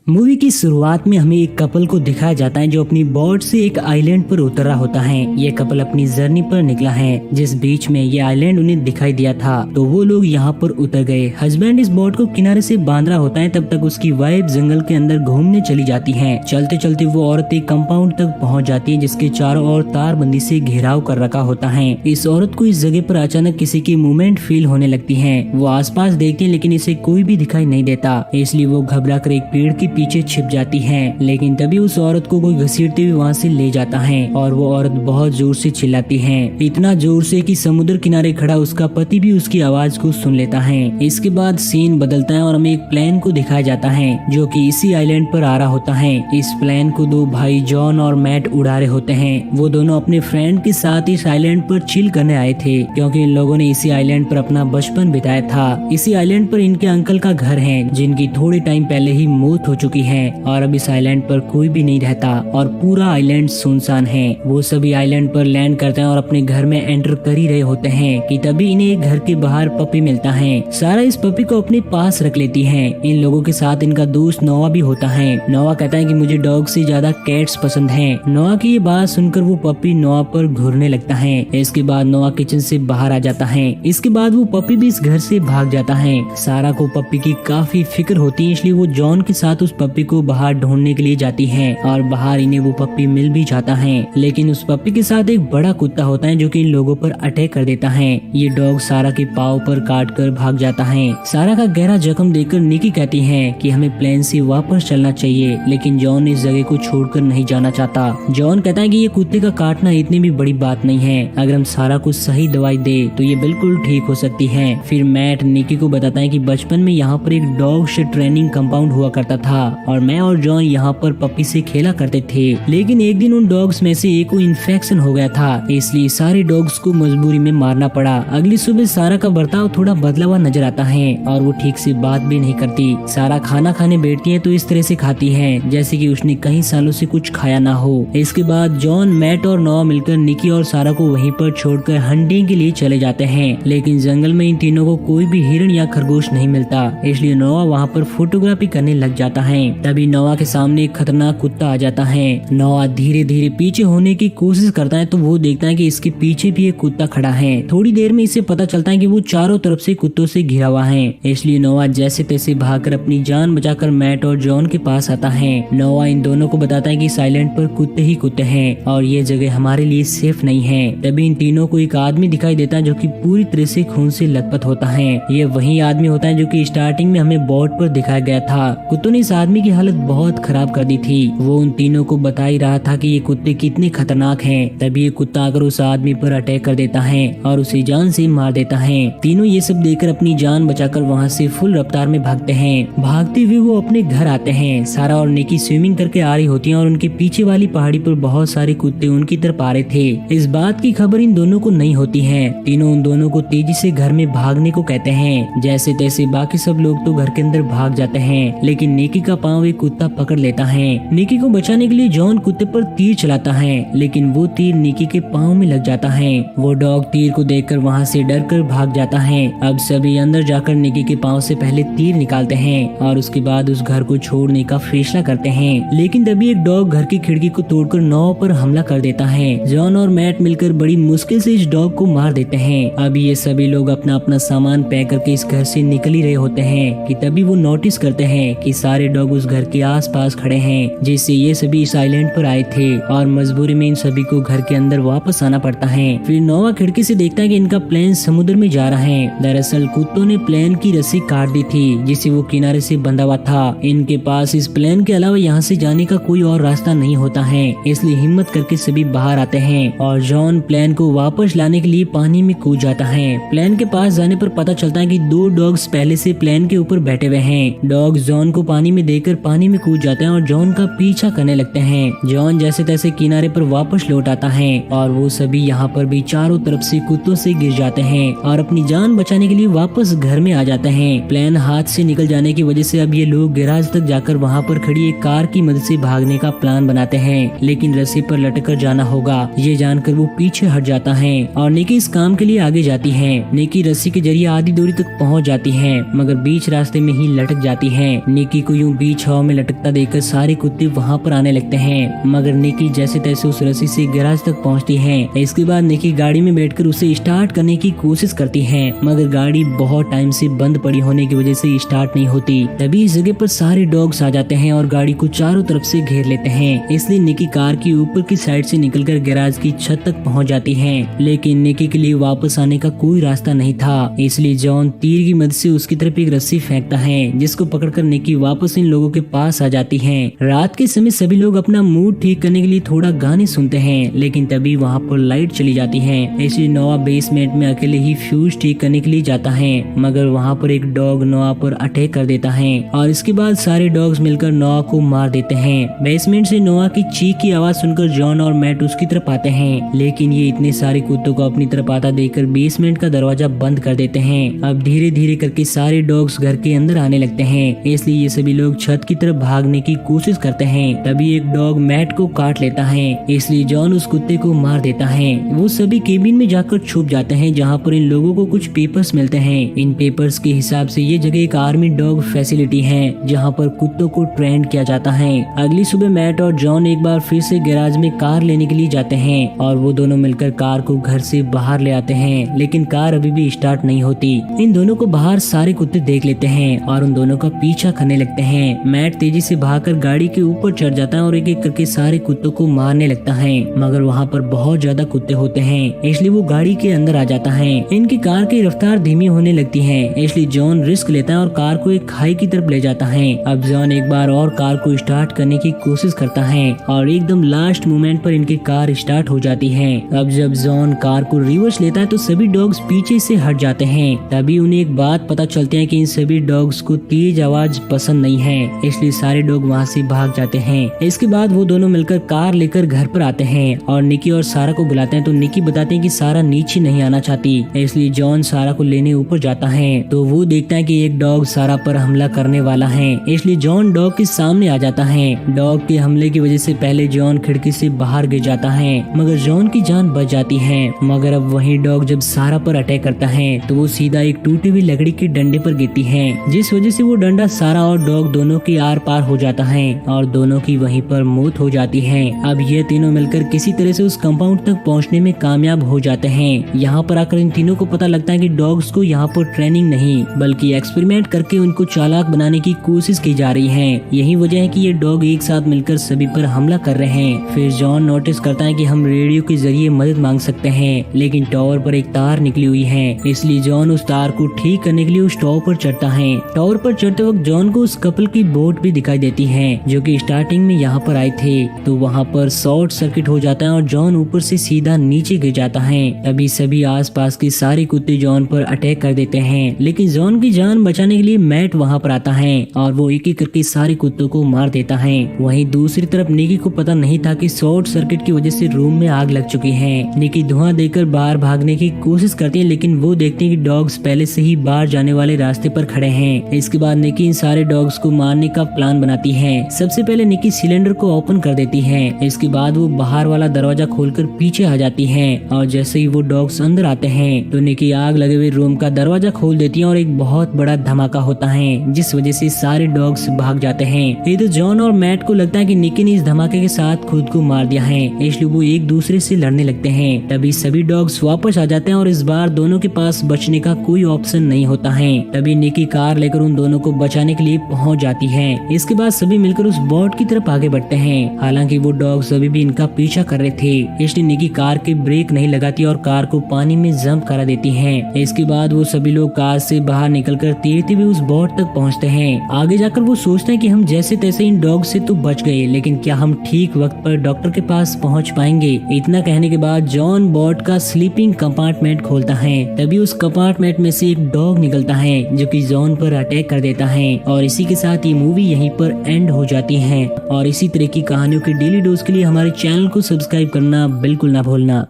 Movie की शुरुआत में हमें एक कपल को दिखाया जाता है जो अपनी बोट से एक आइलैंड पर उतर रहा होता है। ये कपल अपनी जर्नी पर निकला है, जिस बीच में ये आइलैंड उन्हें दिखाई दिया था, तो वो लोग यहाँ पर उतर गए। हस्बैंड इस बोट को किनारे से बांध रहा होता है, तब तक उसकी वाइफ जंगल के अंदर घूमने चली जाती है। चलते चलते वो औरत एक कंपाउंड तक पहुँच जाती है, जिसके चारों ओर तारबंदी से घेराव कर रखा होता है। इस औरत को इस जगह पर अचानक किसी की मूवमेंट फील होने लगती है। वो आसपास देखती है, लेकिन इसे कोई भी दिखाई नहीं देता, इसलिए वो घबरा कर एक पेड़ के पीछे छिप जाती है। लेकिन तभी उस औरत को कोई घसीटते हुए वहाँ से ले जाता है और वो औरत बहुत जोर से चिल्लाती है, इतना जोर से कि समुद्र किनारे खड़ा उसका पति भी उसकी आवाज को सुन लेता है। इसके बाद सीन बदलता है और हमें एक प्लेन को दिखाया जाता है जो कि इसी आइलैंड पर आ रहा होता है। इस प्लेन को दो भाई जॉन और मैट उड़ा रहे होते हैं। वो दोनों अपने फ्रेंड के साथ इस आइलैंड पर चिल करने आए थे, क्योंकि इन लोगों ने इसी आइलैंड पर अपना बचपन बिताया था। इसी आइलैंड पर इनके अंकल का घर है, जिनकी थोड़े टाइम पहले ही मौत हो चुकी है और अब इस आइलैंड पर कोई भी नहीं रहता और पूरा आइलैंड सुनसान है। वो सभी आइलैंड पर लैंड करते हैं और अपने घर में एंटर कर ही रहे होते हैं कि तभी इन्हें एक घर के बाहर पपी मिलता है। सारा इस पपी को अपने पास रख लेती है। इन लोगों के साथ इनका दोस्त नोआ भी होता है। नोआ कहता है कि मुझे डॉग से ज्यादा कैट्स पसंद हैं। नोआ की ये बात सुनकर वो पपी नोआ पर घूरने लगता है। इसके बाद नोआ किचन से बाहर आ जाता है। इसके बाद वो पपी भी इस घर से भाग जाता है। सारा को पपी की काफी फिक्र होती है, इसलिए वो जॉन के साथ उस पपी को बाहर ढूंढने के लिए जाती है और बाहर इन्हें वो पप्पी मिल भी जाता है। लेकिन उस पप्पी के साथ एक बड़ा कुत्ता होता है जो कि इन लोगों पर अटैक कर देता है। ये डॉग सारा के पाँव पर काट कर भाग जाता है। सारा का गहरा जख्म देखकर निकी कहती है कि हमें प्लेन से वापस चलना चाहिए, लेकिन जॉन इस जगह को छोड़कर नहीं जाना चाहता। जॉन कहता है कि ये कुत्ते का काटना इतनी भी बड़ी बात नहीं है, अगर हम सारा को सही दवाई दे तो ये बिल्कुल ठीक हो सकती है। फिर मैट निकी को बताता है कि बचपन में यहाँ पर एक डॉग शेड ट्रेनिंग कंपाउंड हुआ करता था और मैं और जॉन यहाँ पर पपी से खेला करते थे, लेकिन एक दिन उन डॉग्स में से एक को इन्फेक्शन हो गया था, इसलिए सारे डॉग्स को मजबूरी में मारना पड़ा। अगली सुबह सारा का बर्ताव थोड़ा बदला हुआ नजर आता है और वो ठीक से बात भी नहीं करती। सारा खाना खाने बैठती है तो इस तरह से खाती है जैसे कि उसने कई सालों से कुछ खाया ना हो। इसके बाद जॉन, मैट और नोआ मिलकर निकी और सारा को वहीं पर छोड़कर हंटिंग के लिए चले जाते हैं, लेकिन जंगल में इन तीनों को कोई भी हिरण या खरगोश नहीं मिलता, इसलिए नोआ वहाँ पर फोटोग्राफी करने लग जाता है। तभी नोआ के सामने एक खतरनाक कुत्ता आ जाता है। नोआ धीरे धीरे पीछे होने की कोशिश करता है तो वो देखता है कि इसके पीछे भी एक कुत्ता खड़ा है। थोड़ी देर में इसे पता चलता है कि वो चारों तरफ से कुत्तों से घिरा हुआ है, इसलिए नोआ जैसे तैसे भागकर अपनी जान बचाकर मैट और जॉन के पास आता है। नोआ इन दोनों को बताता है कि इस आइलैंड पर कुत्ते ही कुत्ते हैं और ये जगह हमारे लिए सेफ नहीं है। तभी इन तीनों को एक आदमी दिखाई देता है जो कि पूरी तरह से खून से लथपथ होता है। ये वही आदमी होता है जो कि स्टार्टिंग में हमें बोट पर दिखाया गया था। कुत्तों ने इस आदमी की हालत बहुत खराब कर दी थी। वो उन तीनों को बता ही रहा था कि ये कुत्ते कितने खतरनाक हैं। तभी ये कुत्ता आकर उस आदमी पर अटैक कर देता है और उसे जान से मार देता है। तीनों ये सब देखकर अपनी जान बचाकर वहाँ से फुल रफ्तार में भागते हैं। भागते हुए वो अपने घर आते हैं। सारा और निकी स्विमिंग करके आ रही होती हैं और उनके पीछे वाली पहाड़ी पर बहुत सारे कुत्ते उनकी तरफ आ रहे थे। इस बात की खबर इन दोनों को नहीं होती है। तीनों उन दोनों को तेजी से घर में भागने को कहते हैं। जैसे तैसे बाकी सब लोग तो घर के अंदर भाग जाते हैं, लेकिन निकी का पाँव एक कुत्ता पकड़ लेता है। निकी को बचाने के लिए जॉन कुत्ते पर तीर चलाता है, लेकिन वो तीर निकी के पाँव में लग जाता है। वो डॉग तीर को देखकर वहाँ से डरकर भाग जाता है। अब सभी अंदर जाकर निकी के पाँव से पहले तीर निकालते हैं और उसके बाद उस घर को छोड़ने का फैसला करते हैं, लेकिन तभी एक डॉग घर की खिड़की को तोड़कर नोआ पर हमला कर देता है। जॉन और मैट मिलकर बड़ी मुश्किल से इस डॉग को मार देते हैं। अभी ये सभी लोग अपना अपना सामान पैक करके इस घर से निकल ही रहे होते हैं कि तभी वो नोटिस करते हैं कि सारे डॉग उस घर के आसपास खड़े हैं, जिससे ये सभी इस आइलैंड पर आए थे और मजबूरी में इन सभी को घर के अंदर वापस आना पड़ता है। फिर नोआ खिड़की से देखता है कि इनका प्लेन समुद्र में जा रहा है। दरअसल कुत्तों ने प्लेन की रस्सी काट दी थी, जिसे वो किनारे से बंधा हुआ था। इनके पास इस प्लेन के अलावा यहाँ से जाने का कोई और रास्ता नहीं होता है, इसलिए हिम्मत करके सभी बाहर आते हैं और जॉन प्लेन को वापस लाने के लिए पानी में कूद जाता है। प्लेन के पास जाने पर पता चलता है कि दो डॉग्स पहले से प्लेन के ऊपर बैठे हुए हैं। डॉग्स जॉन को पानी में देखकर पानी में कूद जाते हैं और जॉन का पीछा करने लगते हैं। जॉन जैसे तैसे किनारे पर वापस लौट आता है और वो सभी यहाँ पर भी चारों तरफ से कुत्तों से गिर जाते हैं और अपनी जान बचाने के लिए वापस घर में आ जाते हैं। प्लेन हाथ से निकल जाने की वजह से अब ये लोग गैराज तक जाकर वहाँ पर खड़ी एक कार की मदद से भागने का प्लान बनाते हैं, लेकिन रस्सी पर लटक कर जाना होगा ये जानकर वो पीछे हट जाता है और निकी इस काम के लिए आगे जाती है। निकी रस्सी के जरिए आधी दूरी तक पहुँच जाती है, मगर बीच रास्ते में ही लटक जाती है। निकी को यूँ बीच हवा में लटकता देखकर सारे कुत्ते वहाँ पर आने लगते हैं, मगर निकी जैसे तैसे उस रस्सी से गैराज तक पहुँचती है। इसके बाद निकी गाड़ी में बैठकर उसे स्टार्ट करने की कोशिश करती है, मगर गाड़ी बहुत टाइम से बंद पड़ी होने की वजह से स्टार्ट नहीं होती। तभी इस जगह पर सारे डॉग्स आ जाते हैं और गाड़ी को चारों तरफ से घेर लेते हैं। इसलिए निकी कार की ऊपर की साइड से निकलकर गैराज की छत तक पहुंच जाती है, लेकिन निकी के लिए वापस आने का कोई रास्ता नहीं था। इसलिए जॉन तीर की मदद से उसकी तरफ एक रस्सी फेंकता है, जिसको पकड़कर निकी वापस इन लोगों के पास आ जाती है। रात के समय सभी लोग अपना मूड ठीक करने के लिए थोड़ा गाने सुनते हैं, लेकिन तभी वहाँ पर लाइट चली जाती है। इसलिए नोआ बेसमेंट में अकेले ही फ्यूज ठीक करने के लिए जाता है, मगर वहाँ पर एक डॉग नोआ पर अटैक कर देता है और इसके बाद सारे डॉग्स मिलकर नोआ को मार देते हैं। बेसमेंट से नोआ की चीख की आवाज सुनकर जॉन और मैट उसकी तरफ आते हैं, लेकिन ये इतने सारे कुत्तों को अपनी तरफ आता देखकर बेसमेंट का दरवाजा बंद कर देते हैं। अब धीरे धीरे करके सारे डॉग्स घर के अंदर आने लगते हैं, इसलिए ये सभी लोग छत की तरफ भागने की कोशिश करते हैं। तभी एक डॉग मैट को काट लेता है, इसलिए जॉन उस कुत्ते को मार देता है। वो सभी केबिन में जाकर छुप जाते हैं, जहाँ पर इन लोगों को कुछ पेपर्स मिलते हैं। इन पेपर्स के हिसाब से ये जगह एक आर्मी डॉग फैसिलिटी है, जहाँ पर कुत्तों को ट्रेन किया जाता है। अगली सुबह मैट और जॉन एक बार फिर से गैराज में कार लेने के लिए जाते हैं और वो दोनों मिलकर कार को घर से बाहर ले आते हैं, लेकिन कार अभी भी स्टार्ट नहीं होती। इन दोनों को बाहर सारे कुत्ते देख लेते हैं और उन दोनों का पीछा करने लगते हैं। मैट तेजी से भागकर गाड़ी के ऊपर चढ़ जाता है और एक एक करके सारे कुत्तों को मारने लगता है, मगर वहाँ पर बहुत ज्यादा कुत्ते होते हैं, इसलिए वो गाड़ी के अंदर आ जाता है। इनकी कार की रफ्तार धीमी होने लगती है, इसलिए जॉन रिस्क लेता है और कार को एक खाई की तरफ ले जाता है। अब जॉन एक बार और कार को स्टार्ट करने की कोशिश करता है और एकदम लास्ट मोमेंट पर इनकी कार स्टार्ट हो जाती है। अब जब जॉन कार को रिवर्स लेता है तो सभी डॉग्स पीछे से हट जाते हैं। तभी उन्हें एक बात पता चलती है कि इन सभी डॉग्स को तेज आवाज पसंद नहीं है, इसलिए सारे डॉग वहाँ से भाग जाते हैं। इसके बाद वो दोनों मिलकर कार लेकर घर पर आते हैं और निकी और सारा को बुलाते हैं, तो निकी बताते हैं कि सारा नीचे नहीं आना चाहती, इसलिए जॉन सारा को लेने ऊपर जाता है। तो वो देखता है कि एक डॉग सारा पर हमला करने वाला है, इसलिए जॉन डॉग के सामने आ जाता है। डॉग के हमले की वजह से पहले जॉन खिड़की से बाहर गिर जाता है, मगर जॉन की जान बच जाती है। मगर अब वही डॉग जब सारा पर अटैक करता है तो वो सीधा एक टूटी हुई लकड़ी के डंडे पर गिरती है, जिस वजह से वो डंडा सारा और डॉग दोनों के आर पार हो जाता है और दोनों की वहीं पर मौत हो जाती है। अब ये तीनों मिलकर किसी तरह से उस कंपाउंड तक पहुंचने में कामयाब हो जाते हैं। यहाँ पर आकर इन तीनों को पता लगता है कि डॉग्स को यहाँ पर ट्रेनिंग नहीं बल्कि एक्सपेरिमेंट करके उनको चालाक बनाने की कोशिश की जा रही है। यही वजह है कि ये डॉग एक साथ मिलकर सभी पर हमला कर रहे हैं। फिर जॉन नोटिस करता है कि हम रेडियो के जरिए मदद मांग सकते हैं, लेकिन टावर पर एक तार निकली हुई है, इसलिए जॉन उस तार को ठीक करने के लिए उस टावर पर चढ़ता है। टावर पर चढ़ते वक्त जॉन को उस कपल की बोट भी दिखाई देती है जो कि स्टार्टिंग में यहाँ पर आए थे। तो वहाँ पर शॉर्ट सर्किट हो जाता है और जॉन ऊपर से सीधा नीचे गिर जाता है। तभी सभी आसपास के सारे कुत्ते जॉन पर अटैक कर देते हैं, लेकिन जॉन की जान बचाने के लिए मैट वहाँ पर आता है और वो एक एक करके सारे कुत्तों को मार देता है। वहीं दूसरी तरफ निकी को पता नहीं था कि शॉर्ट सर्किट की वजह से रूम में आग लग चुकी है। निकी धुआं देकर बाहर भागने की कोशिश करती है, लेकिन वो देखती है कि डॉग्स पहले से ही बाहर जाने वाले रास्ते पर खड़े हैं। इसके बाद निकी इन सारे डॉग्स को मारने का प्लान बनाती है। सबसे पहले निकी सिलेंडर को ओपन कर देती है, इसके बाद वो बाहर वाला दरवाजा खोलकर पीछे आ जाती है और जैसे ही वो डॉग्स अंदर आते हैं तो निकी आग लगे हुए रूम का दरवाजा खोल देती है और एक बहुत बड़ा धमाका होता है, जिस वजह से सारे डॉग्स भाग जाते हैं। ये तो जॉन और मैट को लगता है कि निकी ने इस धमाके के साथ खुद को मार दिया है, इसलिए वो एक दूसरे से लड़ने लगते हैं। तभी सभी डॉग्स वापस आ जाते हैं और इस बार दोनों के पास बचने का कोई ऑप्शन नहीं होता है। तभी निकी कार लेकर उन दोनों को बचाने के लिए पहुंच जाती है। इसके बाद सभी मिलकर उस बोट की तरफ आगे बढ़ते हैं। हालांकि वो डॉग्स अभी भी इनका पीछा कर रहे थे, इसलिए निकी कार के ब्रेक नहीं लगाती और कार को पानी में जंप करा देती है। इसके बाद वो सभी लोग कार से बाहर निकलकर तैरते हुए उस बोट तक पहुंचते हैं। आगे जाकर वो सोचते हैं कि हम जैसे तैसे इन डॉग से तो बच गए, लेकिन क्या हम ठीक वक्त पर डॉक्टर के पास पहुंच पाएंगे? इतना कहने के बाद जॉन बोट का स्लीपिंग कंपार्टमेंट खोलता है। तभी उस कंपार्टमेंट में से एक डॉग निकलता है जो कि जॉन पर अटैक कर देता है और इसी के साथ ये मूवी यहीं पर एंड हो जाती है। और इसी तरह की कहानियों के डेली डोज के लिए हमारे चैनल को सब्सक्राइब करना बिल्कुल ना भूलना।